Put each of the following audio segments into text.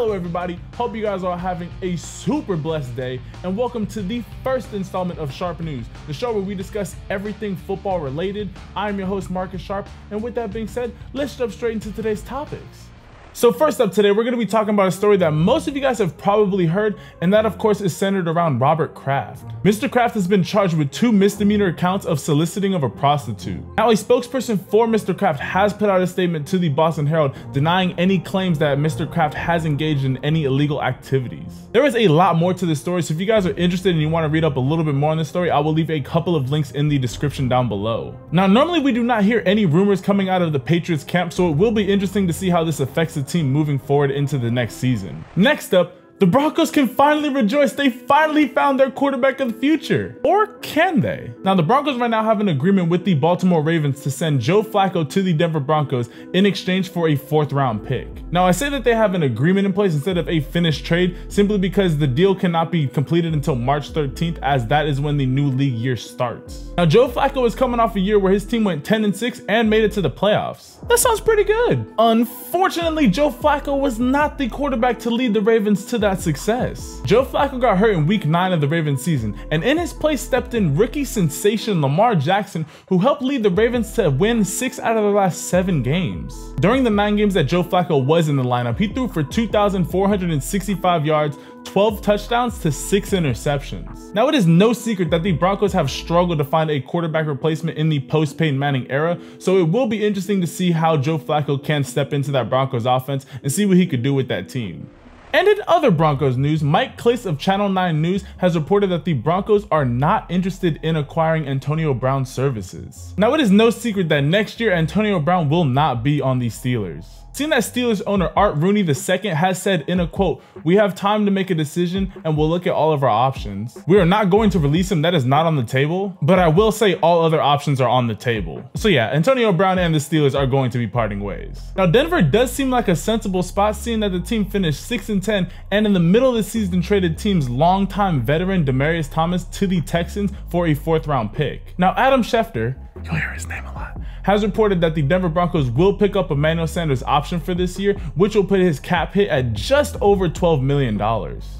Hello everybody, hope you guys are having a super blessed day, and welcome to the first installment of Sharpe News, the show where we discuss everything football related. I'm your host Marcus Sharpe, and with that being said, let's jump straight into today's topics. So first up today, we're going to be talking about a story that most of you guys have probably heard, and that of course is centered around Robert Kraft. Mr. Kraft has been charged with 2 misdemeanor counts of soliciting of a prostitute. Now, a spokesperson for Mr. Kraft has put out a statement to the Boston Herald denying any claims that Mr. Kraft has engaged in any illegal activities. There is a lot more to this story, so if you guys are interested and you want to read up a little bit more on this story, I will leave a couple of links in the description down below. Now, normally we do not hear any rumors coming out of the Patriots camp, so it will be interesting to see how this affects the team moving forward into the next season. Next up, the Broncos can finally rejoice. They finally found their quarterback of the future. Or can they? Now, the Broncos right now have an agreement with the Baltimore Ravens to send Joe Flacco to the Denver Broncos in exchange for a 4th round pick. Now, I say that they have an agreement in place instead of a finished trade simply because the deal cannot be completed until March 13th, as that is when the new league year starts. Now, Joe Flacco is coming off a year where his team went 10-6 and made it to the playoffs. That sounds pretty good. Unfortunately, Joe Flacco was not the quarterback to lead the Ravens to that success. Joe Flacco got hurt in week 9 of the Ravens season, and in his place stepped in rookie sensation Lamar Jackson, who helped lead the Ravens to win 6 out of the last 7 games. During the 9 games that Joe Flacco was in the lineup, he threw for 2,465 yards, 12 touchdowns to 6 interceptions. Now, it is no secret that the Broncos have struggled to find a quarterback replacement in the post-Peyton Manning era, so it will be interesting to see how Joe Flacco can step into that Broncos offense and see what he could do with that team. And in other Broncos news, Mike Klis of Channel 9 News has reported that the Broncos are not interested in acquiring Antonio Brown's services. Now, it is no secret that next year Antonio Brown will not be on the Steelers. Seeing that Steelers owner Art Rooney II has said in a quote, "We have time to make a decision and we'll look at all of our options. We are not going to release him, that is not on the table, but I will say all other options are on the table." So yeah, Antonio Brown and the Steelers are going to be parting ways. Now, Denver does seem like a sensible spot, seeing that the team finished 6-10 and in the middle of the season traded team's longtime veteran Demaryius Thomas to the Texans for a 4th round pick. Now, Adam Schefter, you'll hear his name a lot, has reported that the Denver Broncos will pick up Emmanuel Sanders' option for this year, which will put his cap hit at just over $12 million.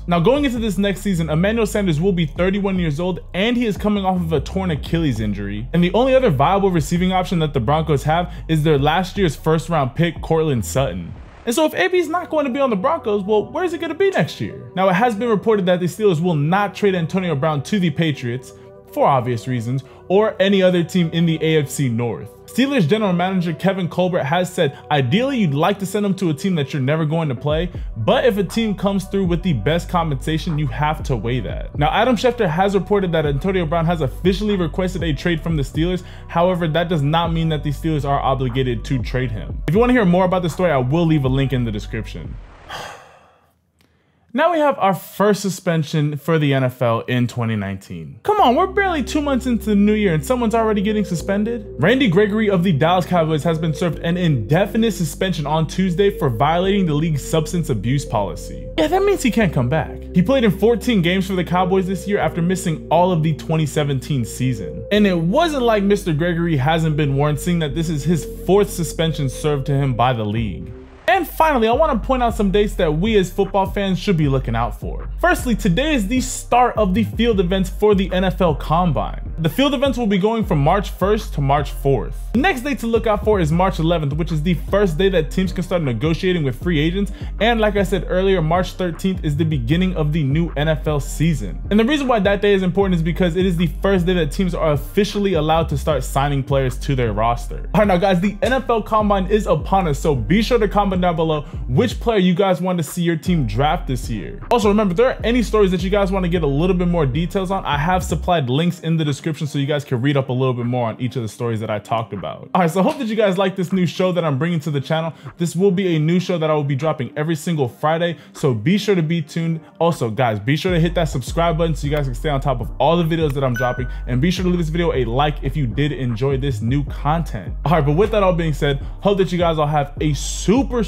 Now, going into this next season, Emmanuel Sanders will be 31 years old, and he is coming off of a torn Achilles injury. And the only other viable receiving option that the Broncos have is their last year's 1st round pick, Courtland Sutton. And so if AB's not going to be on the Broncos, well, where is it going to be next year? Now, it has been reported that the Steelers will not trade Antonio Brown to the Patriots, for obvious reasons, or any other team in the AFC North. Steelers general manager Kevin Colbert has said, ideally you'd like to send him to a team that you're never going to play, but if a team comes through with the best compensation, you have to weigh that. Now, Adam Schefter has reported that Antonio Brown has officially requested a trade from the Steelers. However, that does not mean that the Steelers are obligated to trade him. If you want to hear more about the story, I will leave a link in the description. Now we have our first suspension for the NFL in 2019. Come on, we're barely 2 months into the new year and someone's already getting suspended? Randy Gregory of the Dallas Cowboys has been served an indefinite suspension on Tuesday for violating the league's substance abuse policy. Yeah, that means he can't come back. He played in 14 games for the Cowboys this year after missing all of the 2017 season. And it wasn't like Mr. Gregory hasn't been warned, seeing that this is his 4th suspension served to him by the league. And finally, I want to point out some dates that we as football fans should be looking out for. Firstly, today is the start of the field events for the NFL Combine. The field events will be going from March 1st to March 4th. The next date to look out for is March 11th, which is the first day that teams can start negotiating with free agents. And like I said earlier, March 13th is the beginning of the new NFL season. And the reason why that day is important is because it is the first day that teams are officially allowed to start signing players to their roster. All right, now guys, the NFL Combine is upon us, so be sure to comment down below which player you guys want to see your team draft this year. Also, remember, if there are any stories that you guys want to get a little bit more details on, I have supplied links in the description so you guys can read up a little bit more on each of the stories that I talked about. All right, so I hope that you guys like this new show that I'm bringing to the channel. This will be a new show that I will be dropping every single Friday, so be sure to be tuned. Also, guys, be sure to hit that subscribe button so you guys can stay on top of all the videos that I'm dropping, and be sure to leave this video a like if you did enjoy this new content. All right, but with that all being said, hope that you guys all have a super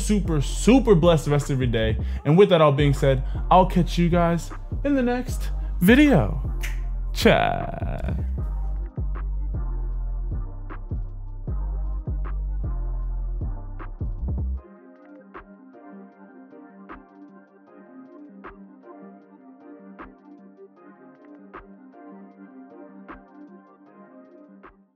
blessed rest of your day. And with that all being said, I'll catch you guys in the next video. Ciao.